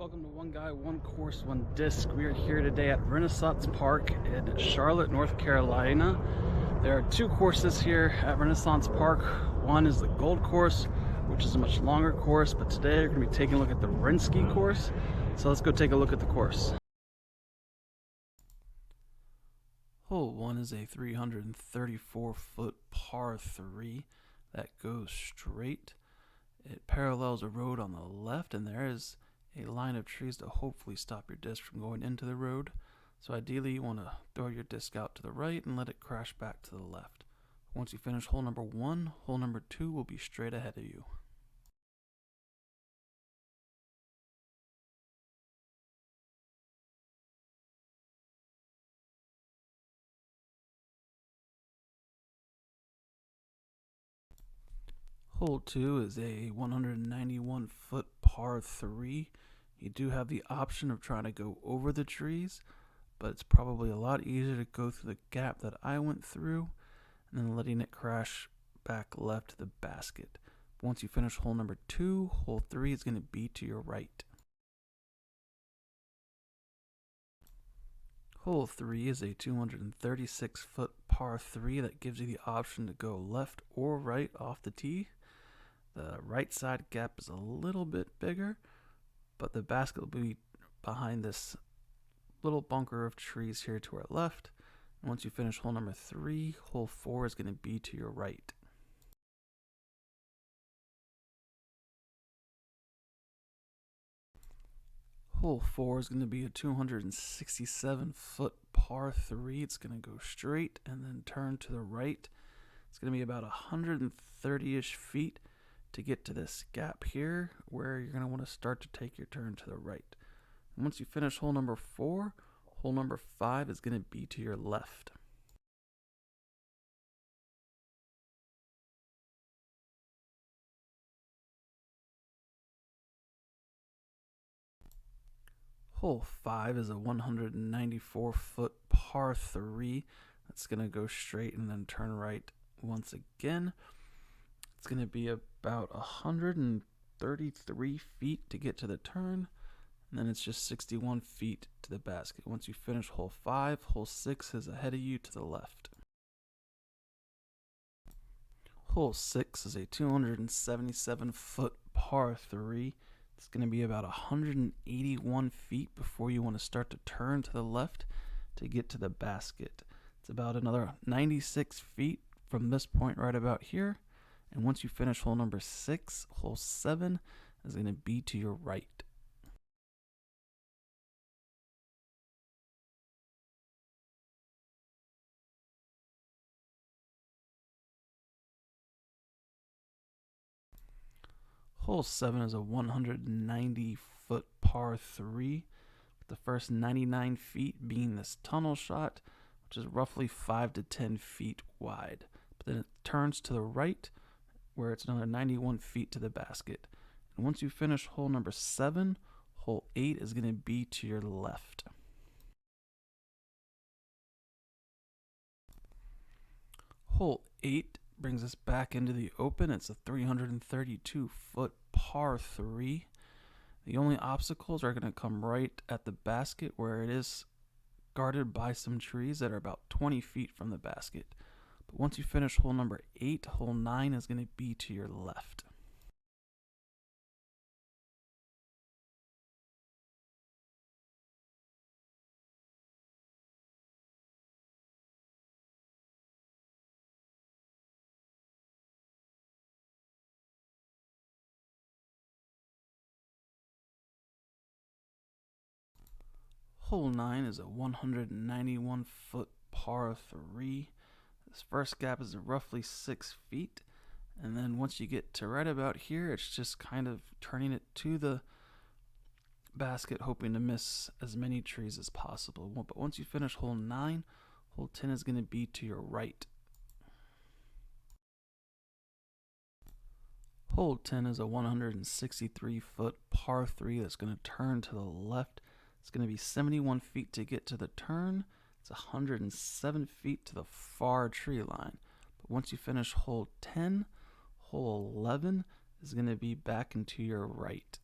Welcome to One Guy, One Course, One Disc. We are here today at Renaissance Park in Charlotte, North Carolina. There are two courses here at Renaissance Park. One is the Gold Course, which is a much longer course, but today we're going to be taking a look at the Renske course. So let's go take a look at the course. Hole 1 is a 334-foot par 3 that goes straight. It parallels a road on the left, and there is a line of trees to hopefully stop your disc from going into the road. So ideally you want to throw your disc out to the right and let it crash back to the left. Once you finish hole number 1, hole number 2 will be straight ahead of you. Hole 2 is a 191-foot par 3. You do have the option of trying to go over the trees, but it's probably a lot easier to go through the gap that I went through and then letting it crash back left to the basket. Once you finish hole number 2, hole 3 is going to be to your right. Hole 3 is a 236-foot par 3 that gives you the option to go left or right off the tee. The right side gap is a little bit bigger, but the basket will be behind this little bunker of trees here to our left. And once you finish hole number 3, hole 4 is going to be to your right. Hole 4 is going to be a 267-foot par 3. It's going to go straight and then turn to the right. It's going to be about 130-ish feet to get to this gap here where you're going to want to start to take your turn to the right. And once you finish hole number 4, hole number 5 is going to be to your left. Hole 5 is a 194-foot par 3 that's going to go straight and then turn right once again. It's going to be about 133 feet to get to the turn, and then it's just 61 feet to the basket. Once you finish hole 5, hole 6 is ahead of you to the left. Hole 6 is a 277-foot par 3. It's going to be about 181 feet before you want to start to turn to the left to get to the basket. It's about another 96 feet from this point right about here. And once you finish hole number 6, hole 7 is going to be to your right. Hole 7 is a 190-foot par 3, with the first 99 feet being this tunnel shot, which is roughly 5 to 10 feet wide. But then it turns to the right, where it's another 91 feet to the basket. And once you finish hole number 7, hole 8 is going to be to your left. Hole 8 brings us back into the open. It's a 332-foot par 3. The only obstacles are going to come right at the basket, where it is guarded by some trees that are about 20 feet from the basket. But once you finish hole number 8, hole 9 is going to be to your left. Hole 9 is a 191-foot par 3. This first gap is roughly 6 feet, and then once you get to right about here, it's just kind of turning it to the basket, hoping to miss as many trees as possible. But once you finish hole 9, hole 10 is going to be to your right. Hole 10 is a 163-foot par 3 that's going to turn to the left. It's going to be 71 feet to get to the turn. It's 107 feet to the far tree line. But once you finish hole 10, hole 11 is going to be back into your right.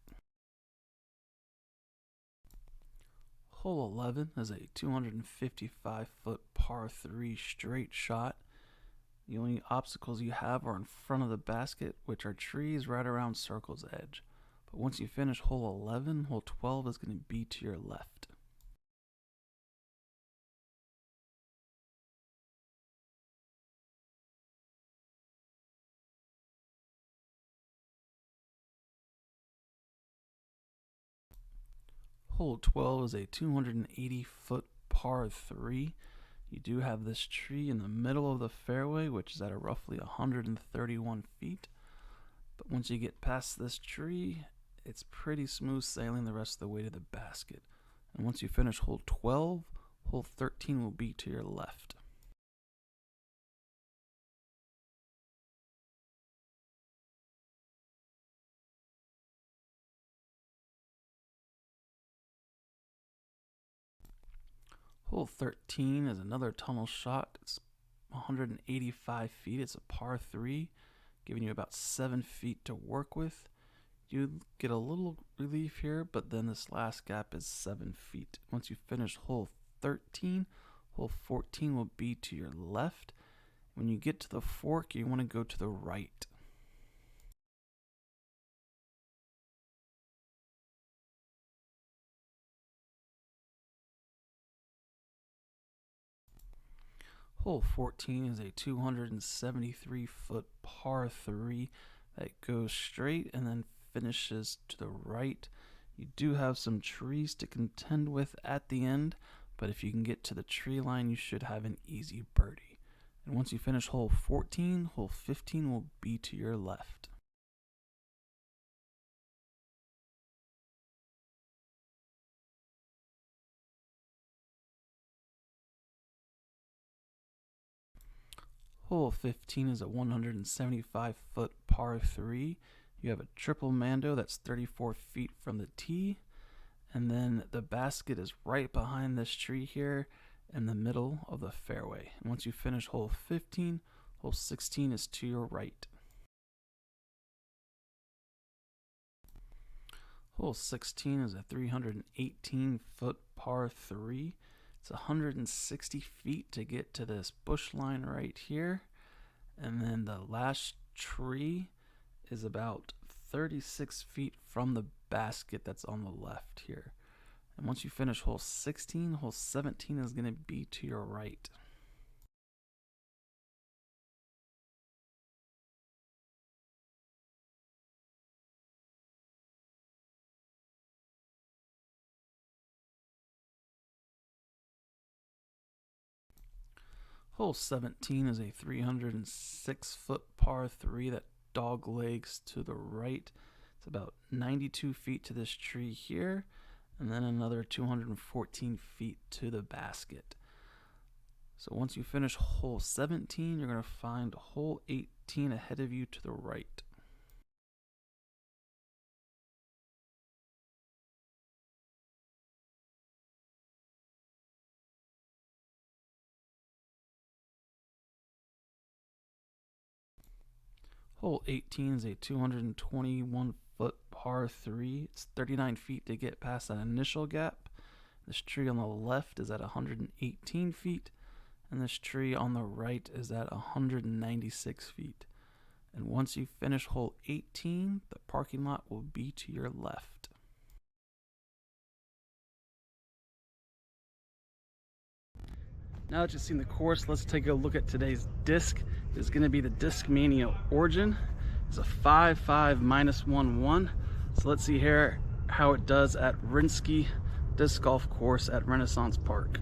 Hole 11 is a 255-foot par 3 straight shot. The only obstacles you have are in front of the basket, which are trees right around circle's edge. But once you finish hole 11, hole 12 is going to be to your left. Hole 12 is a 280-foot par 3. You do have this tree in the middle of the fairway, which is at a roughly 131 feet. But once you get past this tree, it's pretty smooth sailing the rest of the way to the basket. And once you finish hole 12, hole 13 will be to your left. Hole 13 is another tunnel shot. It's 185 feet. It's a par 3, giving you about 7 feet to work with. You get a little relief here, but then this last gap is 7 feet. Once you finish hole 13, hole 14 will be to your left. When you get to the fork, you want to go to the right. Hole 14 is a 273-foot par 3 that goes straight and then finishes to the right. You do have some trees to contend with at the end, but if you can get to the tree line, you should have an easy birdie. And once you finish hole 14, hole 15 will be to your left. Hole 15 is a 175-foot par 3. You have a triple mando that's 34 feet from the tee, and then the basket is right behind this tree here in the middle of the fairway. And once you finish hole 15, hole 16 is to your right. Hole 16 is a 318-foot par 3. It's 160 feet to get to this bush line right here. And then the last tree is about 36 feet from the basket that's on the left here. And once you finish hole 16, hole 17 is going to be to your right. Hole 17 is a 306-foot par 3 that dog legs to the right. It's about 92 feet to this tree here, and then another 214 feet to the basket. So once you finish hole 17, you're going to find hole 18 ahead of you to the right. Hole 18 is a 221-foot par 3. It's 39 feet to get past that initial gap. This tree on the left is at 118 feet, and this tree on the right is at 196 feet. And once you finish hole 18, the parking lot will be to your left. Now that you've seen the course, let's take a look at today's disc. It's going to be the Disc Mania Origin. It's a 5.5 -1-1. So let's see here how it does at Renske Disc Golf Course at Renaissance Park.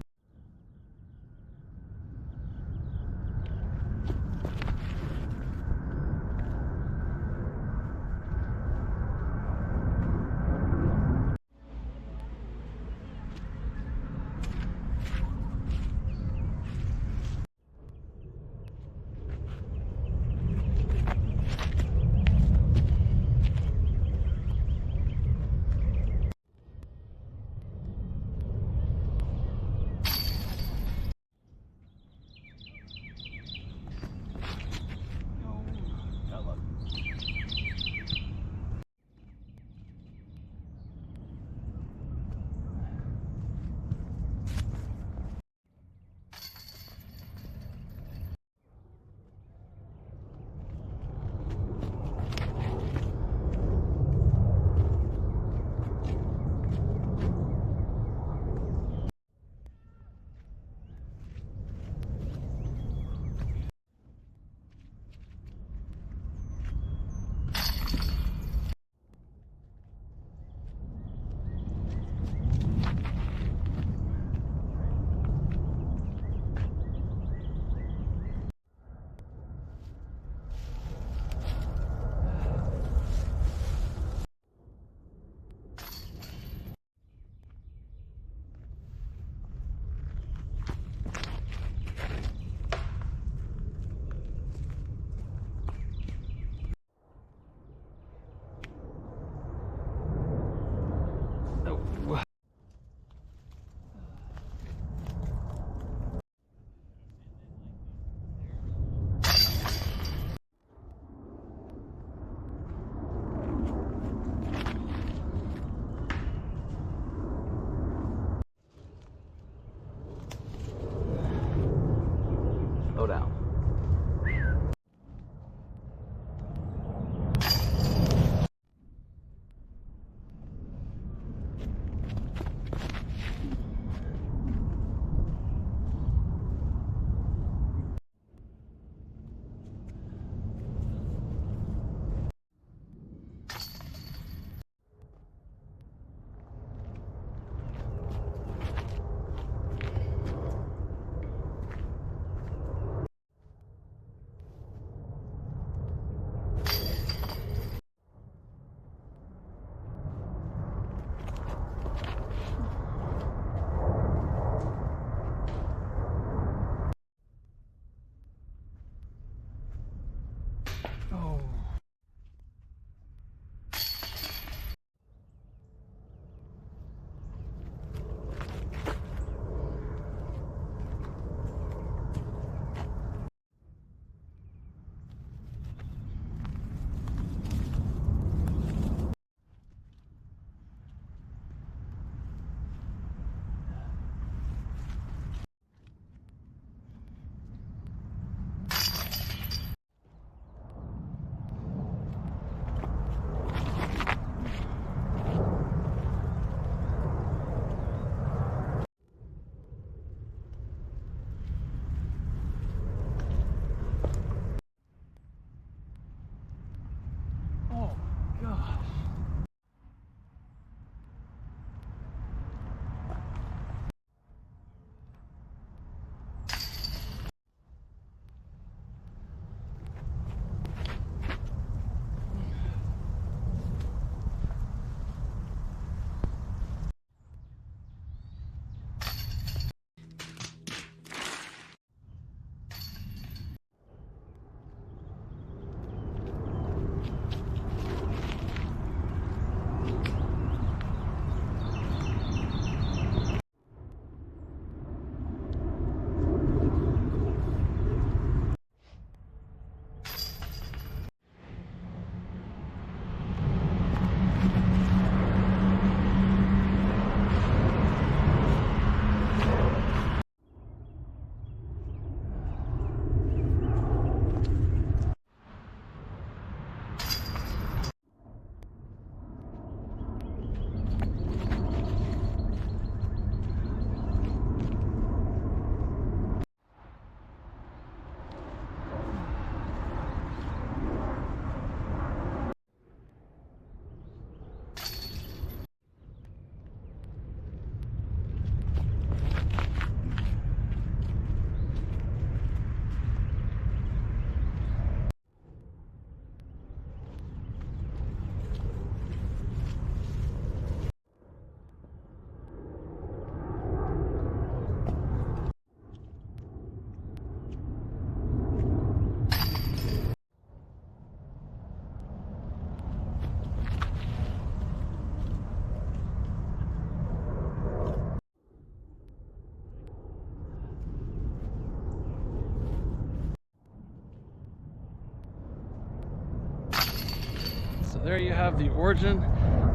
there you have the origin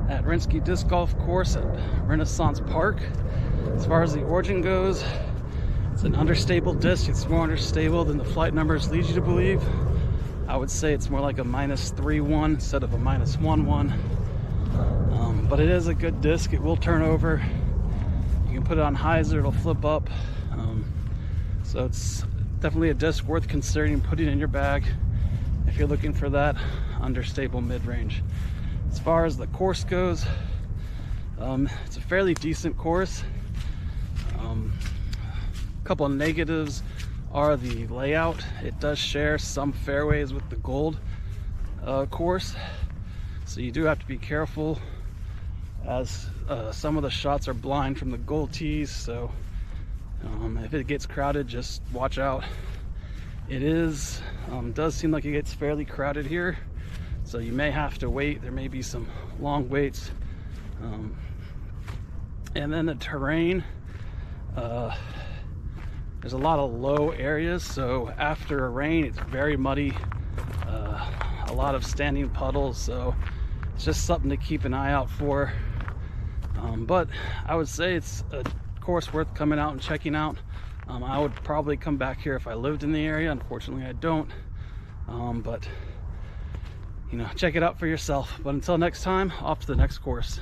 at Renske Disc Golf Course at Renaissance Park. As far as the origin goes, it's an understable disc. It's more understable than the flight numbers lead you to believe. I would say it's more like a -3-1 instead of a -1-1. But it is a good disc. It will turn over. You can put it on hyzer, it'll flip up. So it's definitely a disc worth considering putting in your bag if you're looking for that understable mid-range. As far as the course goes, it's a fairly decent course. A couple of negatives are the layout. It does share some fairways with the gold course, so you do have to be careful, as some of the shots are blind from the gold tees. So if it gets crowded, just watch out. It does seem like it gets fairly crowded here, so you may have to wait. There may be some long waits. And then the terrain, there's a lot of low areas, so after a rain it's very muddy, a lot of standing puddles, so it's just something to keep an eye out for. But I would say it's a course worth coming out and checking out. I would probably come back here if I lived in the area. Unfortunately I don't, but you know, check it out for yourself. But until next time, off to the next course.